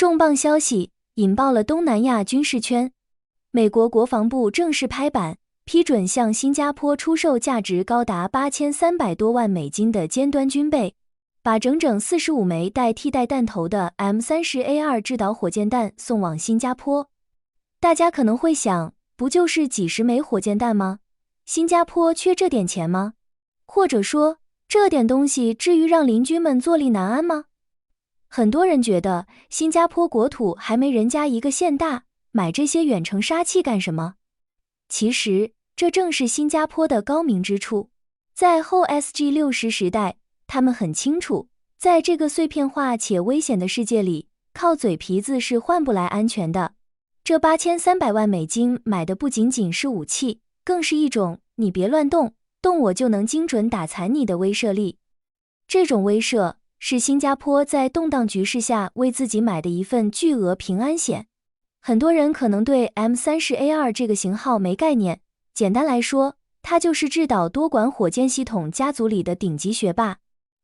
重磅消息引爆了东南亚军事圈，美国国防部正式拍板，批准向新加坡出售价值高达8300多万美金的尖端军备，把整整45枚带替代弹头的 M30A2 制导火箭弹送往新加坡。大家可能会想，不就是几十枚火箭弹吗？新加坡缺这点钱吗？或者说，这点东西至于让邻居们坐立难安吗？很多人觉得，新加坡国土还没人家一个县大，买这些远程杀器干什么？其实，这正是新加坡的高明之处。在后 SG60 时代，他们很清楚，在这个碎片化且危险的世界里，靠嘴皮子是换不来安全的。这8300万美金买的不仅仅是武器，更是一种你别乱动，动我就能精准打残你的威慑力。这种威慑是新加坡在动荡局势下为自己买的一份巨额平安险。很多人可能对 M30A2 这个型号没概念，简单来说，它就是制导多管火箭系统家族里的顶级学霸。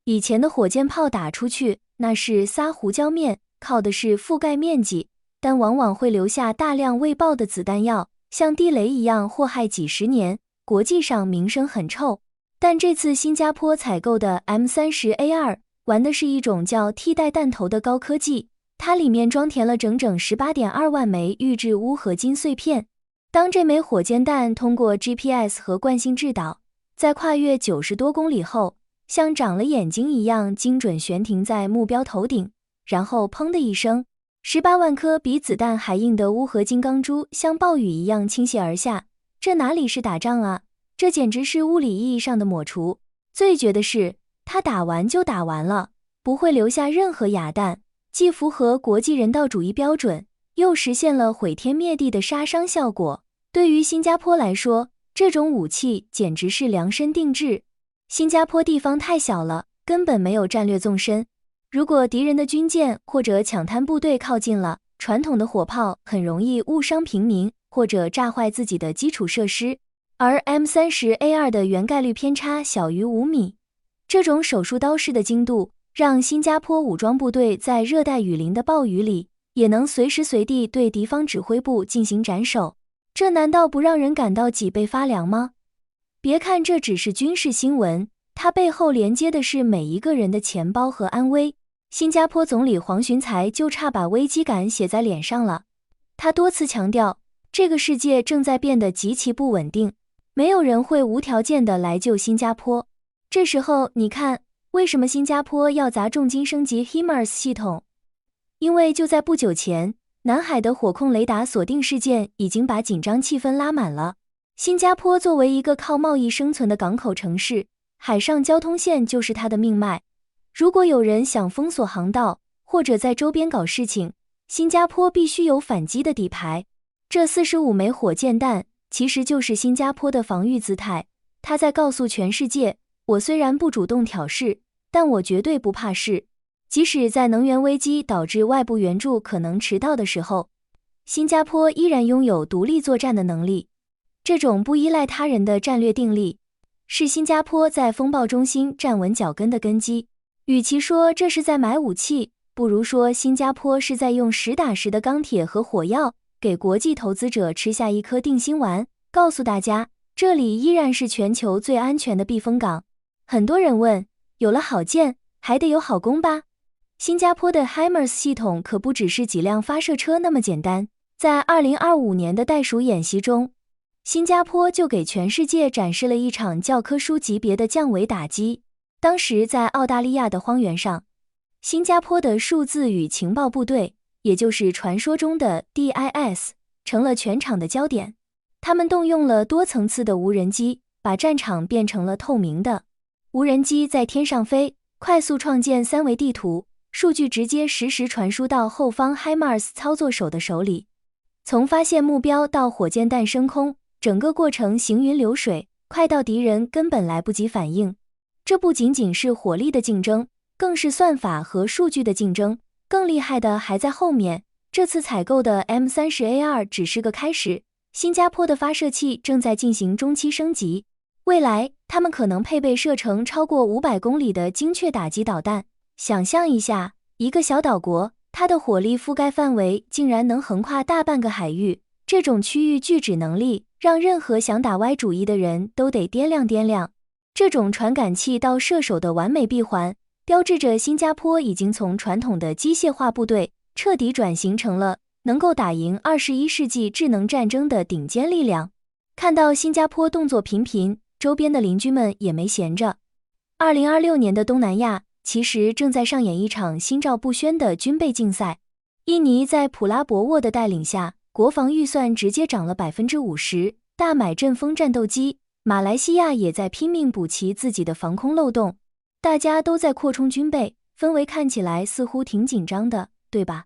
以前的火箭炮打出去，那是撒胡椒面，靠的是覆盖面积，但往往会留下大量未爆的子弹药，像地雷一样祸害几十年，国际上名声很臭。但这次新加坡采购的 M30A2 玩的是一种叫替代弹头的高科技，它里面装填了整整 18.2 万枚预制钨合金碎片。当这枚火箭弹通过 GPS 和惯性制导，在跨越90多公里后，像长了眼睛一样精准悬停在目标头顶，然后砰的一声，18万颗比子弹还硬的钨合金钢珠像暴雨一样倾泻而下。这哪里是打仗啊，这简直是物理意义上的抹除。最绝的是，它打完就打完了，不会留下任何哑弹，既符合国际人道主义标准，又实现了毁天灭地的杀伤效果。对于新加坡来说，这种武器简直是量身定制。新加坡地方太小了，根本没有战略纵深。如果敌人的军舰或者抢滩部队靠近了，传统的火炮很容易误伤平民，或者炸坏自己的基础设施。而 M30A2 的原概率偏差小于5米，这种手术刀式的精度，让新加坡武装部队在热带雨林的暴雨里，也能随时随地对敌方指挥部进行斩首。这难道不让人感到脊背发凉吗？别看这只是军事新闻，它背后连接的是每一个人的钱包和安危。新加坡总理黄循财就差把危机感写在脸上了。他多次强调，这个世界正在变得极其不稳定，没有人会无条件的来救新加坡。这时候你看，为什么新加坡要砸重金升级 HIMARS 系统？因为就在不久前，南海的火控雷达锁定事件已经把紧张气氛拉满了。新加坡作为一个靠贸易生存的港口城市，海上交通线就是它的命脉。如果有人想封锁航道，或者在周边搞事情，新加坡必须有反击的底牌。这45枚火箭弹其实就是新加坡的防御姿态，它在告诉全世界，我虽然不主动挑事，但我绝对不怕事。即使在能源危机导致外部援助可能迟到的时候，新加坡依然拥有独立作战的能力。这种不依赖他人的战略定力，是新加坡在风暴中心站稳脚跟的根基。与其说这是在买武器，不如说新加坡是在用实打实的钢铁和火药，给国际投资者吃下一颗定心丸，告诉大家，这里依然是全球最安全的避风港。很多人问，有了好剑，还得有好弓吧？新加坡的 HIMARS 系统可不只是几辆发射车那么简单。在2025年的袋鼠演习中，新加坡就给全世界展示了一场教科书级别的降维打击。当时在澳大利亚的荒原上，新加坡的数字与情报部队，也就是传说中的 DIS， 成了全场的焦点。他们动用了多层次的无人机，把战场变成了透明的。无人机在天上飞，快速创建3维地图，数据直接实时传输到后方 HIMARS 操作手的手里。从发现目标到火箭弹升空，整个过程行云流水，快到敌人根本来不及反应。这不仅仅是火力的竞争，更是算法和数据的竞争。更厉害的还在后面，这次采购的 M30A2 只是个开始，新加坡的发射器正在进行中期升级，未来他们可能配备射程超过500公里的精确打击导弹。想象一下，一个小岛国，它的火力覆盖范围竟然能横跨大半个海域，这种区域拒止能力让任何想打歪主意的人都得掂量掂量。这种传感器到射手的完美闭环，标志着新加坡已经从传统的机械化部队彻底转型成了能够打赢21世纪智能战争的顶尖力量。看到新加坡动作频频，周边的邻居们也没闲着。2026年的东南亚其实正在上演一场心照不宣的军备竞赛。印尼在普拉博沃的带领下，国防预算直接涨了 50%， 大买阵风战斗机。马来西亚也在拼命补齐自己的防空漏洞，大家都在扩充军备，氛围看起来似乎挺紧张的，对吧？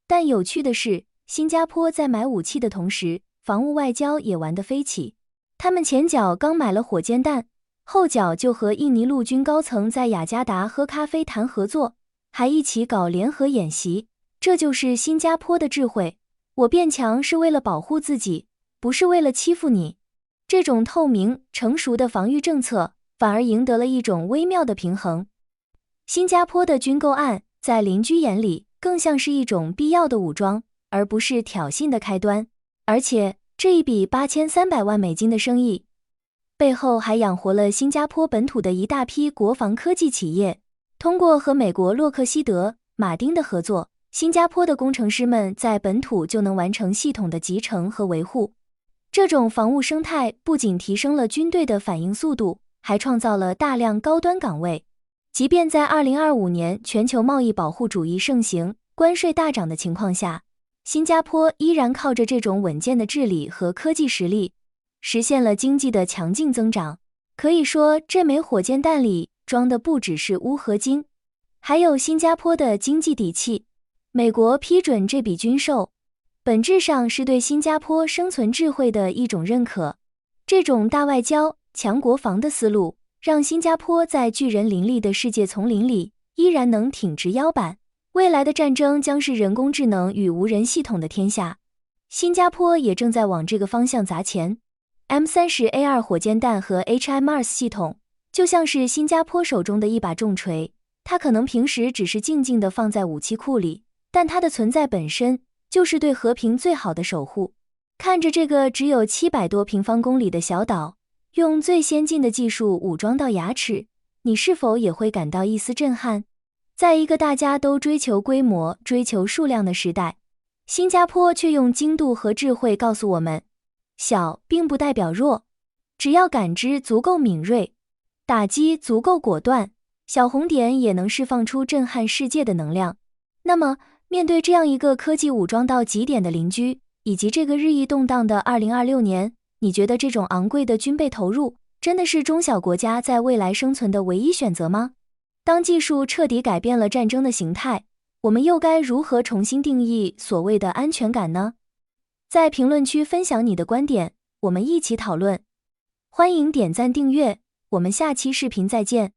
但有趣的是，新加坡在买武器的同时，防务外交也玩得飞起。他们前脚刚买了火箭弹，后脚就和印尼陆军高层在雅加达喝咖啡谈合作，还一起搞联合演习。这就是新加坡的智慧，我变强是为了保护自己，不是为了欺负你。这种透明、成熟的防御政策反而赢得了一种微妙的平衡。新加坡的军购案在邻居眼里更像是一种必要的武装，而不是挑衅的开端。而且这一笔8300万美金的生意背后还养活了新加坡本土的一大批国防科技企业。通过和美国洛克希德、马丁的合作，新加坡的工程师们在本土就能完成系统的集成和维护。这种防务生态不仅提升了军队的反应速度，还创造了大量高端岗位。即便在2025年全球贸易保护主义盛行、关税大涨的情况下，新加坡依然靠着这种稳健的治理和科技实力，实现了经济的强劲增长。可以说，这枚火箭弹里装的不只是钨合金，还有新加坡的经济底气。美国批准这笔军售，本质上是对新加坡生存智慧的一种认可。这种大外交、强国防的思路，让新加坡在巨人林立的世界丛林里依然能挺直腰板。未来的战争将是人工智能与无人系统的天下，新加坡也正在往这个方向砸钱。M30A2 火箭弹和 HIMARS 系统就像是新加坡手中的一把重锤，它可能平时只是静静地放在武器库里，但它的存在本身就是对和平最好的守护。看着这个只有700多平方公里的小岛，用最先进的技术武装到牙齿，你是否也会感到一丝震撼？在一个大家都追求规模、追求数量的时代，新加坡却用精度和智慧告诉我们，小并不代表弱，只要感知足够敏锐，打击足够果断，小红点也能释放出震撼世界的能量。那么，面对这样一个科技武装到极点的邻居，以及这个日益动荡的2026年，你觉得这种昂贵的军备投入真的是中小国家在未来生存的唯一选择吗？当技术彻底改变了战争的形态，我们又该如何重新定义所谓的安全感呢？在评论区分享你的观点，我们一起讨论。欢迎点赞订阅，我们下期视频再见。